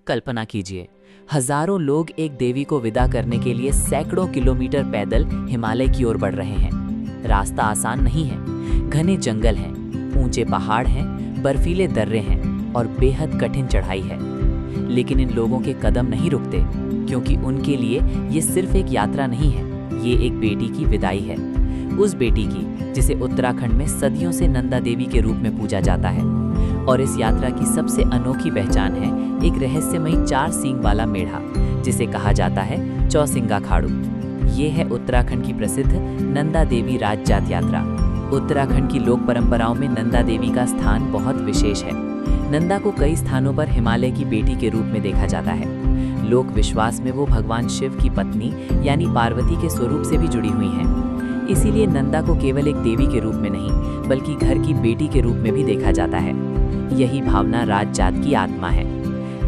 कल्पना कीजिए, हजारों लोग एक देवी को विदा करने के लिए सैकड़ों किलोमीटर पैदल हिमालय की ओर बढ़ रहे हैं। रास्ता आसान नहीं है, घने जंगल हैं, ऊंचे पहाड़ हैं, बर्फीले दर्रे हैं और बेहद कठिन चढ़ाई है। लेकिन इन लोगों के कदम नहीं रुकते, क्योंकि उनके लिए ये सिर्फ एक यात्रा नहीं है, ये एक बेटी की विदाई है। उस बेटी की जिसे उत्तराखंड में सदियों से नंदा देवी के रूप में पूजा जाता है। और इस यात्रा की सबसे अनोखी पहचान है एक रहस्यमयी 4 सींग वाला मेढ़ा, जिसे कहा जाता है चौसिंगा खाड़ू। ये है उत्तराखंड की प्रसिद्ध नंदा देवी राज जात यात्रा। उत्तराखंड की लोक परंपराओं में नंदा देवी का स्थान बहुत विशेष है। नंदा को कई स्थानों पर हिमालय की बेटी के रूप में देखा जाता है। लोक विश्वास में वो भगवान शिव की पत्नी यानी पार्वती के स्वरूप से भी जुड़ी हुई हैं। इसीलिए नंदा को केवल एक देवी के रूप में नहीं, बल्कि घर की बेटी के रूप में भी देखा जाता है। यही भावना राज जात की आत्मा है।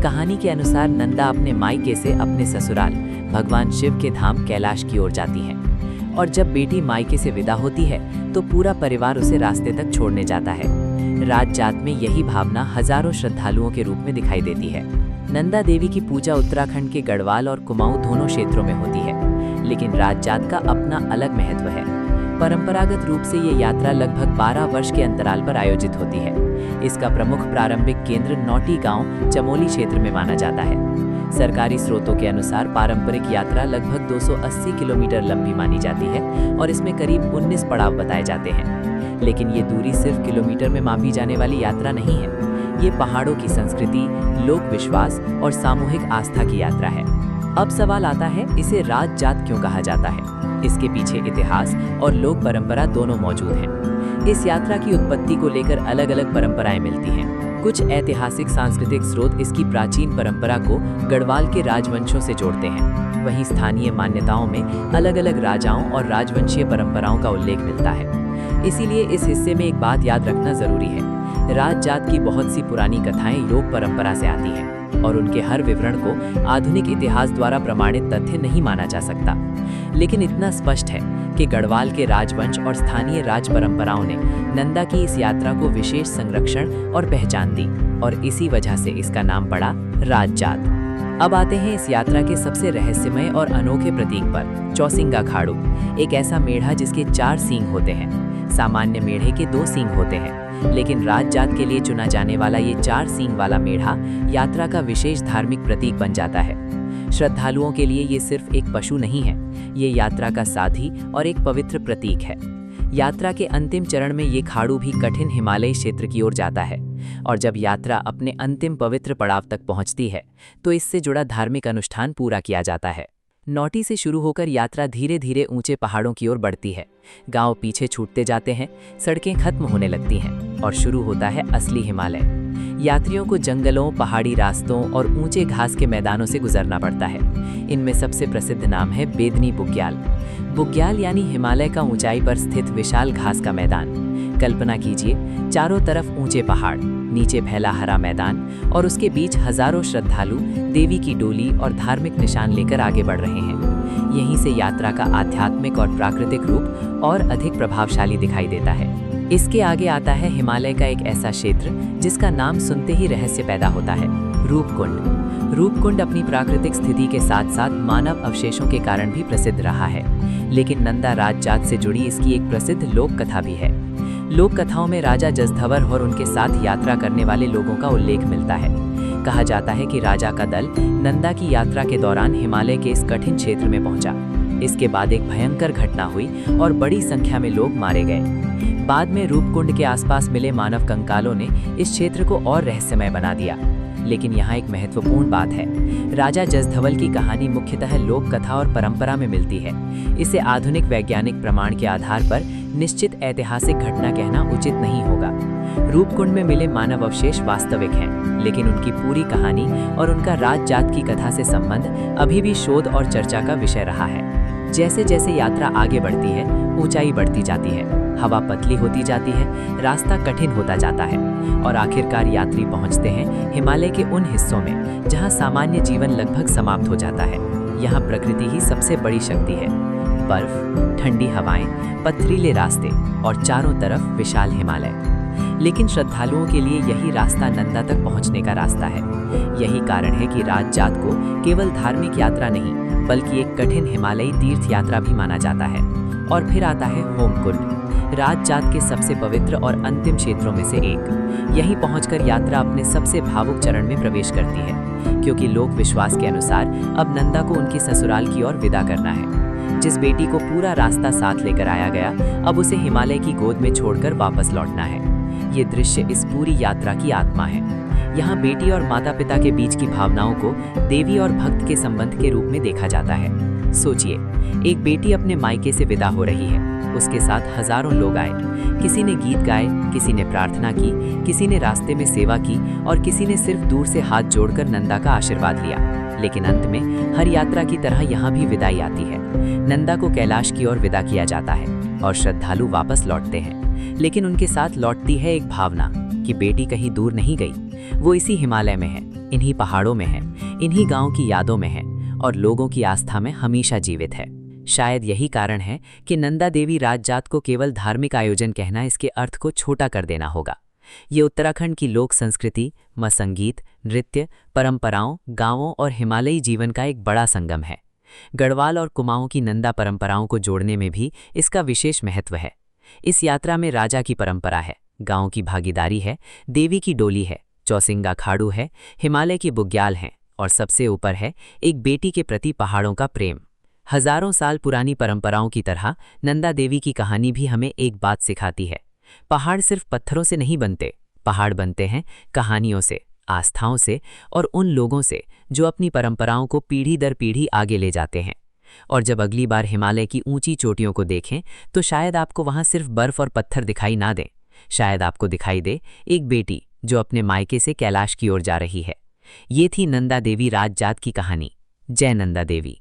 कहानी के अनुसार नंदा अपने मायके से अपने ससुराल भगवान शिव के धाम कैलाश की ओर जाती हैं। और जब बेटी मायके से विदा होती है तो पूरा परिवार उसे रास्ते तक छोड़ने जाता है। राज जात में यही भावना हजारों श्रद्धालुओं के रूप में दिखाई देती है। नंदा देवी की पूजा उत्तराखंड के गढ़वाल और कुमाऊं दोनों क्षेत्रों में होती है, लेकिन राज जात का अपना अलग महत्व है। परंपरागत रूप से ये यात्रा लगभग 12 वर्ष के अंतराल पर आयोजित होती है। इसका प्रमुख प्रारंभिक केंद्र नौटी गांव चमोली क्षेत्र में माना जाता है। सरकारी स्रोतों के अनुसार पारंपरिक यात्रा लगभग 280 किलोमीटर लंबी मानी जाती है और इसमें करीब 19 पड़ाव बताए जाते हैं। लेकिन ये दूरी सिर्फ किलोमीटर में मापी जाने वाली यात्रा नहीं है, ये पहाड़ों की संस्कृति, लोक विश्वास और सामूहिक आस्था की यात्रा है। अब सवाल आता है, इसे राज जात क्यों कहा जाता है? इसके पीछे इतिहास और लोक परंपरा दोनों मौजूद हैं। इस यात्रा की उत्पत्ति को लेकर अलग अलग परंपराएं मिलती हैं। कुछ ऐतिहासिक सांस्कृतिक स्रोत इसकी प्राचीन परंपरा को गढ़वाल के राजवंशों से जोड़ते हैं। वहीं स्थानीय मान्यताओं में अलग अलग राजाओं और राजवंशीय परंपराओं का उल्लेख मिलता है। इसीलिए इस हिस्से में एक बात याद रखना जरूरी है, राज जात की बहुत सी पुरानी कथाएं लोक परंपरा से आती हैं और उनके हर विवरण को आधुनिक इतिहास द्वारा प्रमाणित तथ्य नहीं माना जा सकता। लेकिन इतना स्पष्ट है कि गढ़वाल के राजवंश और स्थानीय राज परंपराओं ने नंदा की इस यात्रा को विशेष संरक्षण और पहचान दी और इसी वजह से इसका नाम पड़ा राज जात। अब आते हैं इस यात्रा के सबसे रहस्यमय और अनोखे प्रतीक पर, चौसिंगा खाड़ू। एक ऐसा मेढ़ा जिसके 4 सींग होते हैं। सामान्य मेढ़े के 2 सींग होते हैं, लेकिन राज जात के लिए चुना जाने वाला ये 4 सींग वाला मेढ़ा यात्रा का विशेष धार्मिक प्रतीक बन जाता है। श्रद्धालुओं के लिए ये सिर्फ एक पशु नहीं है, ये यात्रा का साथी और एक पवित्र प्रतीक है। यात्रा के अंतिम चरण में ये खाड़ू भी कठिन हिमालयी क्षेत्र की ओर जाता है और जब यात्रा अपने अंतिम पवित्र पड़ाव तक पहुंचती है तो इससे जुड़ा धार्मिक अनुष्ठान पूरा किया जाता है। नौटी से शुरू होकर यात्रा धीरे धीरे ऊंचे पहाड़ों की ओर बढ़ती है। गांव पीछे छूटते जाते हैं, सड़कें खत्म होने लगती हैं और शुरू होता है असली हिमालय। यात्रियों को जंगलों, पहाड़ी रास्तों और ऊंचे घास के मैदानों से गुजरना पड़ता है। इनमें सबसे प्रसिद्ध नाम है बेदनी बुग्याल। बुग्याल यानी हिमालय का ऊंचाई पर स्थित विशाल घास का मैदान। कल्पना कीजिए, चारों तरफ ऊंचे पहाड़, नीचे फैला हरा मैदान और उसके बीच हजारों श्रद्धालु देवी की डोली और धार्मिक निशान लेकर आगे बढ़ रहे हैं। यहीं से यात्रा का आध्यात्मिक और प्राकृतिक रूप और अधिक प्रभावशाली दिखाई देता है। इसके आगे आता है हिमालय का एक ऐसा क्षेत्र जिसका नाम सुनते ही रहस्य पैदा होता है, रूपकुंड। रूपकुंड अपनी प्राकृतिक स्थिति के साथ साथ मानव अवशेषों के कारण भी प्रसिद्ध रहा है, लेकिन नंदा राज जात से जुड़ी इसकी एक प्रसिद्ध लोक कथा भी है। लोक कथाओं में राजा जसधवर और उनके साथ यात्रा करने वाले लोगों का उल्लेख मिलता है। कहा जाता है कि राजा का दल नंदा की यात्रा के दौरान हिमालय के इस कठिन क्षेत्र में पहुंचा। इसके बाद एक भयंकर घटना हुई और बड़ी संख्या में लोग मारे गए। बाद में रूपकुंड के आसपास मिले मानव कंकालों ने इस क्षेत्र को और रहस्यमय बना दिया। लेकिन यहाँ एक महत्वपूर्ण बात है, राजा जसधवल की कहानी मुख्यतः लोक कथा और परंपरा में मिलती है। इसे आधुनिक वैज्ञानिक प्रमाण के आधार पर निश्चित ऐतिहासिक घटना कहना उचित नहीं होगा। रूपकुंड में मिले मानव अवशेष वास्तविक हैं, लेकिन उनकी पूरी कहानी और उनका राज जात की कथा से संबंध अभी भी शोध और चर्चा का विषय रहा है। जैसे जैसे यात्रा आगे बढ़ती है, ऊंचाई बढ़ती जाती है, हवा पतली होती जाती है, रास्ता कठिन होता जाता है और आखिरकार यात्री पहुंचते हैं हिमालय के उन हिस्सों में जहां सामान्य जीवन लगभग समाप्त हो जाता है। यहाँ प्रकृति ही सबसे बड़ी शक्ति है। बर्फ, ठंडी हवाएं, पथरीले रास्ते और चारों तरफ विशाल हिमालय। लेकिन श्रद्धालुओं के लिए यही रास्ता नंदा तक पहुंचने का रास्ता है। यही कारण है कि राजजात को केवल धार्मिक यात्रा नहीं, बल्कि एक कठिन हिमालयी तीर्थ यात्रा भी माना जाता है। और फिर आता है होमकुंड, राजजात के सबसे पवित्र और अंतिम क्षेत्रों में से एक। यहीं पहुंचकर यात्रा अपने सबसे भावुक चरण में प्रवेश करती है, क्योंकि लोक विश्वास के अनुसार अब नंदा को उनके ससुराल की ओर विदा करना है। जिस बेटी को पूरा रास्ता साथ लेकर आया गया, अब उसे हिमालय की गोद में छोड़कर वापस लौटना है। ये दृश्य इस पूरी यात्रा की आत्मा है। यहाँ बेटी और माता पिता के बीच की भावनाओं को देवी और भक्त के संबंध के रूप में देखा जाता है। सोचिए, एक बेटी अपने मायके से विदा हो रही है, उसके साथ हजारों लोग आए। किसी ने गीत गाए, किसी ने प्रार्थना की, किसी ने रास्ते में सेवा की और किसी ने सिर्फ दूर से हाथ जोड़कर नंदा का आशीर्वाद लिया। लेकिन अंत में हर यात्रा की तरह यहाँ भी विदाई आती है। नंदा को कैलाश की ओर विदा किया जाता है और श्रद्धालु वापस लौटते हैं। लेकिन उनके साथ लौटती है एक भावना कि बेटी कहीं दूर नहीं गई, वो इसी हिमालय में है, इन्हीं पहाड़ों में है, इन्हीं गांव की यादों में है और लोगों की आस्था में हमेशा जीवित है। शायद यही कारण है कि नंदा देवी राजजात को केवल धार्मिक आयोजन कहना इसके अर्थ को छोटा कर देना होगा। ये उत्तराखंड की लोक संस्कृति, संगीत, नृत्य, परंपराओं, गांवों और हिमालयी जीवन का एक बड़ा संगम है। गढ़वाल और कुमाऊं की नंदा परंपराओं को जोड़ने में भी इसका विशेष महत्व है। इस यात्रा में राजा की परंपरा है, गांव की भागीदारी है, देवी की डोली है, चौसिंगा खाड़ू है, हिमालय की बुग्याल हैं और सबसे ऊपर है एक बेटी के प्रति पहाड़ों का प्रेम। हजारों साल पुरानी परंपराओं की तरह नंदा देवी की कहानी भी हमें एक बात सिखाती है। पहाड़ सिर्फ पत्थरों से नहीं बनते, पहाड़ बनते हैं कहानियों से, आस्थाओं से और उन लोगों से जो अपनी परंपराओं को पीढ़ी दर पीढ़ी आगे ले जाते हैं। और जब अगली बार हिमालय की ऊंची चोटियों को देखें तो शायद आपको वहां सिर्फ बर्फ और पत्थर दिखाई ना दें, शायद आपको दिखाई दे एक बेटी जो अपने मायके से कैलाश की ओर जा रही है। ये थी नंदा देवी राजजात की कहानी। जय नंदा देवी।